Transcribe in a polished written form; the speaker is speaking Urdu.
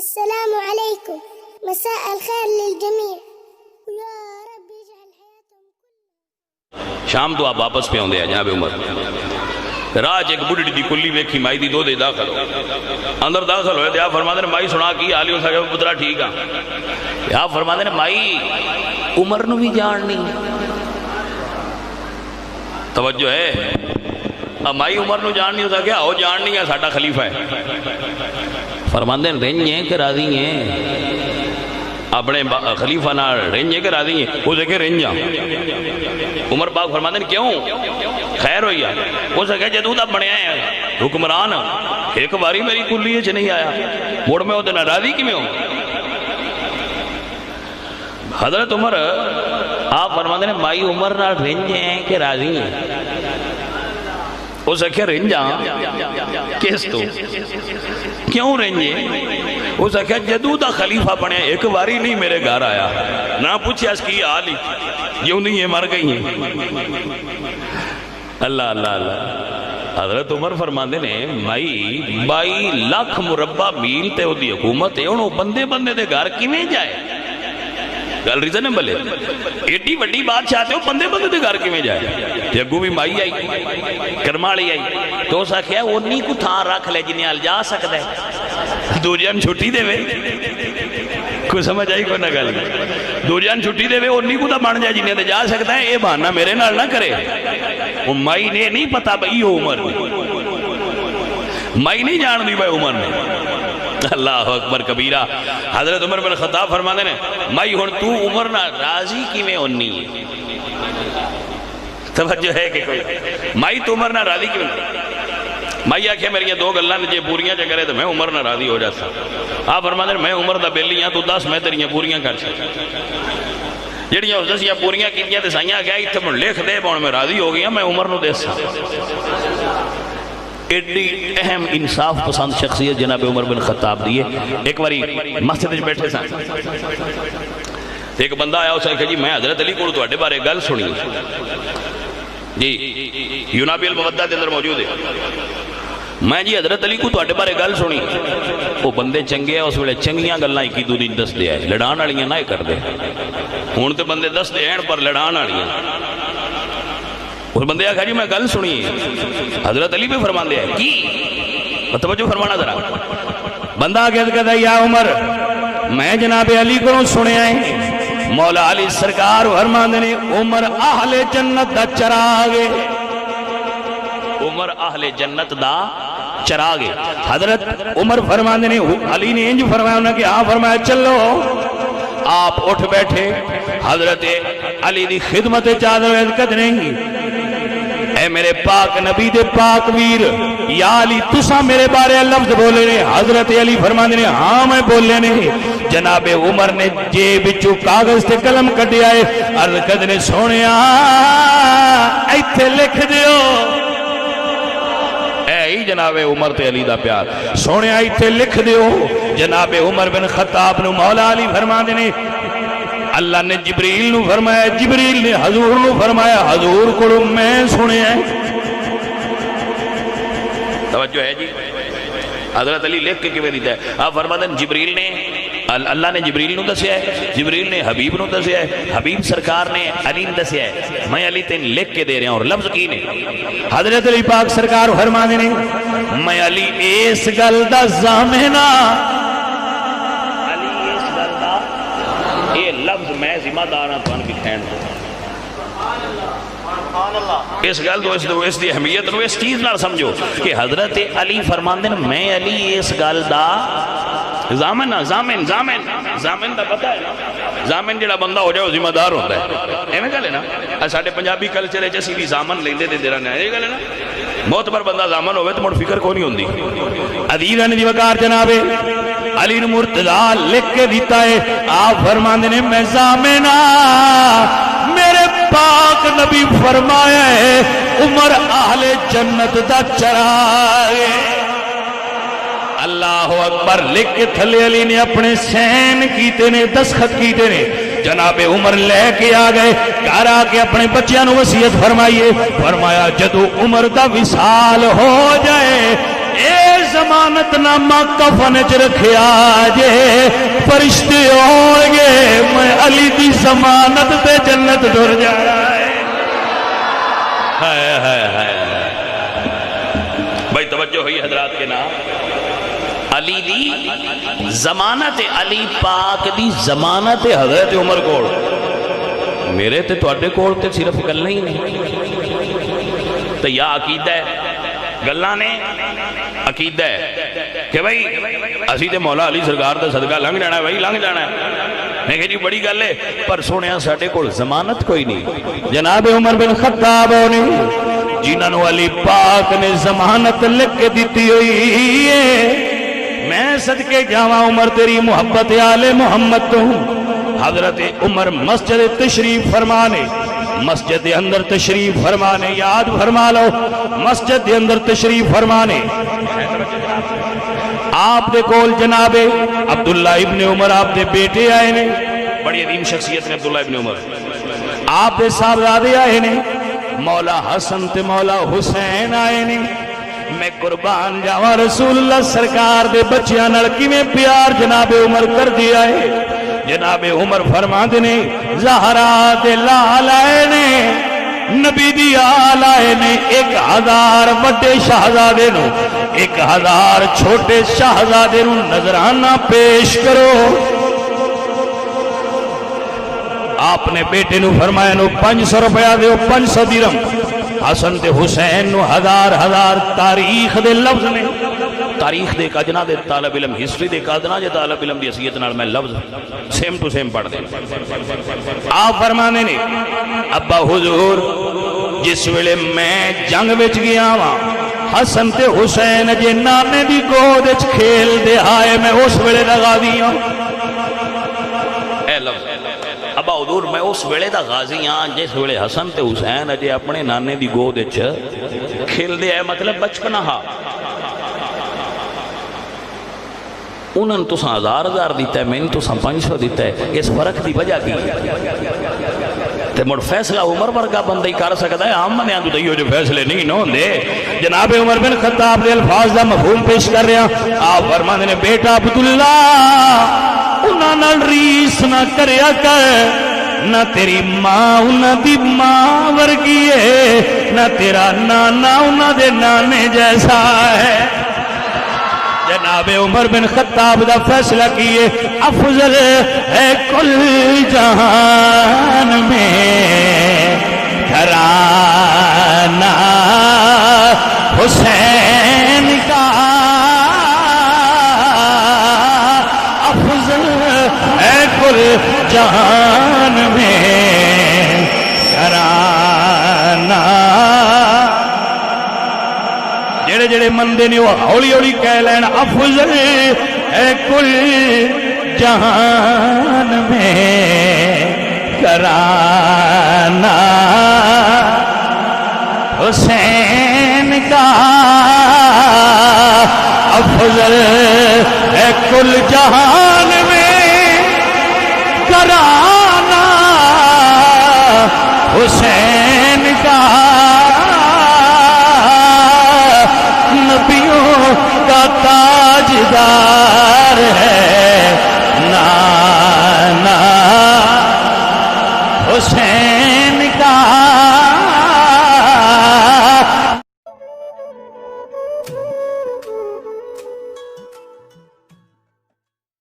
السلام علیکم مساء الخیر للجمیع یا رب اجعل حیاتهم شام تو آپ واپس پہ ہوندے ہیں جناب عمر راج ایک بڑھڑی دی کلی ویکھی مائی دی دو دے داخل ہو اندر داخل ہوئے دیا فرماندے نے مائی سنا کی حالی ہو سکے پترا ٹھیک ہاں یا فرماندے نے مائی عمر نو بھی جاننی توجہ ہے مائی عمر نو جاننی ہو سکے آؤ جاننی ہے ساڈا خلیفہ ہے فرماندے نے رنج ہیں کہ راضی ہیں اپنے خلیفہ نہ رنج ہیں کہ راضی ہیں وہ سکے رنج ہیں عمر پاک فرماندے نے کیوں خیر ہوئی ہے وہ سکے جدو دا بڑھیا ہے حکمران ایک باری میری کلیے چ نہیں آیا موڑ میں ہوتے ناراضی کی میں ہوں حضرت عمر آپ فرماندے نے مائی عمر نہ رنج ہیں کہ راضی ہیں وہ سکے رنج ہیں کس تو کیوں رنجے وہ سکے جدو دا خلیفہ بنے ایک باری نہیں میرے گھر آیا نہ پوچھے اس کی آلی یوں نہیں ہے مر گئی ہیں اللہ اللہ اللہ حضرت عمر فرماندے نے مائی 22 لاکھ مربع میل تے ہو دی حکومت ہے انہوں بندے بندے دے گھر کیویں جائے گل ریزنیبل ہے ایڈی وڈی بات چاہتے ہو بندے بندے دے گھر کیویں جائے تے اگوں بھی مائی آئی کرمالی آئی تو اس آکھیا اونی کو تھان رکھ لے جنہیں ال جا سکتا ہے دو جان چھٹی دے وے کوئی سمجھ آئی کوئی نہ گل دو جان چھٹی دے وے اونی کو تا بن جائے جنہیں تے جا سکتا ہے اے بہانہ میرے نال نہ کرے وہ مائی نے نہیں پتا بھئی ہو عمر مائی نہیں جان دی بھائی عمر نے اللہ اکبر کبیرہ حضرت عمر بن خطاب فرماندے نے مائی ہن تو عمر نہ راضی کی میں ہونی ہے توجہ ہے کہ کوئی مائی تو عمر نہ راضی کی میں مائی آکھے میری دو گلاں نے جے پوریاں چ کرے تو میں عمر نہ راضی ہو جاتا آپ فرماندے میں عمر دا بیلی ہاں تو 10 میں تیریاں پوریاں کر سکتا جڑیاں اس دسیاں پوریاں کیتیاں تے سائیاں گیا ایتھے من لکھ دے بون میں راضی ہو گیا میں عمر نو دے سا ایڈی اہم انصاف پسند شخصیت جناب عمر بن خطاب دیئے ایک باری مسجد میں بیٹھے سن ایک بندہ آیا اسے کہا جی میں حضرت علی کو تواڈے بارے گل سنی جی یونابی المودہ دے اندر موجود ہے میں جی حضرت علی کو تواڈے بارے گل سنی وہ بندے چنگے ہیں اس ویلے چنگیاں گلاں ایک دو دن دس دے آئے لڑان والیاں نہ کر دے ہن تے بندے دس دے ہیں پر لڑان والیاں اور بندے آکھا جی میں گل سنی حضرت علی بھی فرماندے ہیں کی توجہ فرمانا ذرا بندہ آگے کہتا ہے یا عمر میں جناب علی کو سنے آئے مولا علی سرکار فرماندے نے عمر اہل جنت دا چراغے عمر اہل جنت دا چراغے حضرت عمر فرماندے نے علی نے انج فرمایا انہوں نے کہ ہاں فرمایا چلو آپ اٹھ بیٹھے حضرت علی دی خدمت چادر عزت نہیں گی اے میرے پاک نبی دے پاک ویر یا علی تسا میرے بارے لفظ بولے نے حضرت علی فرماندے نے ہاں میں بولے نے جناب عمر نے جیب وچوں کاغذ تے قلم کڈیا ہے عرض کردے سونیا ایتھے لکھ دیو اے جناب عمر تے علی دا پیار سونیا ایتھے لکھ دیو جناب عمر بن خطاب نو مولا علی فرماندے نے اللہ نے جبریل نو فرمایا جبریل نے حضور نو فرمایا حضور کو میں سنے ہیں توجہ ہے جی حضرت علی لکھ کے کیویں دیتا ہے آپ فرماتے ہیں جبریل نے اللہ نے جبریل نو دسیا ہے جبریل نے حبیب نو دسیا ہے حبیب سرکار نے علی نے دسیا ہے میں علی تین لکھ کے دے رہے ہیں اور لفظ کی نے حضرت علی پاک سرکار فرماتے ہیں میں علی اس گل دا ضامنہ لفظ میں ذمہ دار ہوں کی کھین اس گل تو اس دی اہمیت نو اس چیز نال سمجھو کہ حضرت علی فرماندے نے میں علی اس گل دا ضامن دا پتہ ہے نا ضامن جڑا بندہ ہو جائے وہ ذمہ دار ہوتا ہے ایویں گل ہے نا ساڈے پنجابی کلچر وچ اسی بھی ضامن لیندے تے رہنا ہے یہ گل ہے نا معتبر بندہ ضامن ہوے تے مڑ فکر کو نہیں ہوندی عزیزاں دی وقار جناب علی نے مرتضی لکھ کے دیتا ہے آپ فرماندے نے میں ضامنہ میرے پاک نبی فرمایا ہے عمر اہل جنت دا چراغ اللہ اکبر لکھ کے تھلے علی نے اپنے سین کیتے نے دستخط کیتے نے جناب عمر لے کے آ گئے گھر آ کے اپنے بچیاں نو وصیت فرمائیے فرمایا جدو عمر دا وصال ہو جائے اے ضمانت نامہ کفن چ رکھیا جے فرشتے آؤ گے میں علی دی ضمانت تے جنت ٹر جانا ہے بھائی توجہ ہوئی حضرات کے نام علی دی ضمانت علی پاک دی ضمانت حضرت عمر کوڑ میرے تے تواڈے کول تے صرف گلاں ہی نہیں تے یا عقیدہ ہے گلاں نے عقیدہ ہے کہ بھائی اسی تے مولا علی سرکار دا صدقہ لنگ جانا ہے بھائی لنگ جانا ہے میں کہ جی بڑی گل ہے پر سونیا ساڈے کول ضمانت کوئی نہیں جناب عمر بن خطاب نے جنہوں علی پاک نے ضمانت لکھ کے دیتی ہوئی ہے میں صدقے جاواں عمر تیری محبت آل محمد تو ہوں حضرت عمر مسجد تشریف فرمانے مسجد دے اندر تشریف فرمانے یاد فرما لو مسجد دے اندر تشریف فرمانے آپ دے کول جناب عبداللہ ابن عمر آپ دے بیٹے آئے نے بڑی عظیم شخصیت نے عبداللہ ابن عمر آپ دے صاحبزادے آئے نے مولا حسن تے مولا حسین آئے نے میں قربان جاواں رسول اللہ سرکار دے بچیاں نال کیویں پیار جناب عمر کر دیا ہے جناب عمر فرماندے نے زہرا دے لال آئے نے نبی دی آل آئے نے 1000 وڈے شہزادے نو 1000 چھوٹے شہزادے نو نذرانہ پیش کرو آپ نے بیٹے نو فرمایا نو 500 روپیہ دیو 500 درہم حسن تے حسین نو 1000 تاریخ دے لفظ نے تاریخ دے کاجنا دے طالب علم ہسٹری دے کاجنا جے طالب علم دی حیثیت نال میں لفظ سیم ٹو سیم پڑھ دیں آپ فرمانے نے ابا حضور جس ویلے میں جنگ وچ گیا ہاں حسن تے حسین جے نانے دی گود وچ کھیل دے آئے میں اس ویلے دا غازی ہوں اے لفظ ابا حضور میں اس ویلے دا غازی ہاں جس ویلے حسن تے حسین اجے اپنے نانے دی گود وچ کھیل دے آئے مطلب بچپنا ہا انہوں تو 1000 دیتا ہے میں تو 500 دیتا ہے اس فرق دی وجہ کی تے مڑ فیصلہ عمر ورگا بندہ ہی کر سکتا ہے عام منیاں تو دیو جو فیصلے نہیں نہ ہوندے جناب عمر بن خطاب دے الفاظ دا مفہوم پیش کر رہے ہیں آپ فرماندے نے بیٹا عبداللہ انہاں نال ریس نہ کریا کر نہ تیری ماں انہاں دی ماں ورگی ہے نہ تیرا نانا انہاں دے نانے جیسا ہے جناب عمر بن خطاب دا فیصلہ کیے افضل ہے کل جہان میں گھرانہ حسین کا افضل ہے کل جہان میں گھرانہ جڑے جڑے مندے نے وہ ہولی ہولی کہہ لین افضل ہے کل جہان میں کرانہ حسین کا افضل ہے کل جہان میں کرانہ حسین کا نبیوں کا تاجدار ہے نانا حسین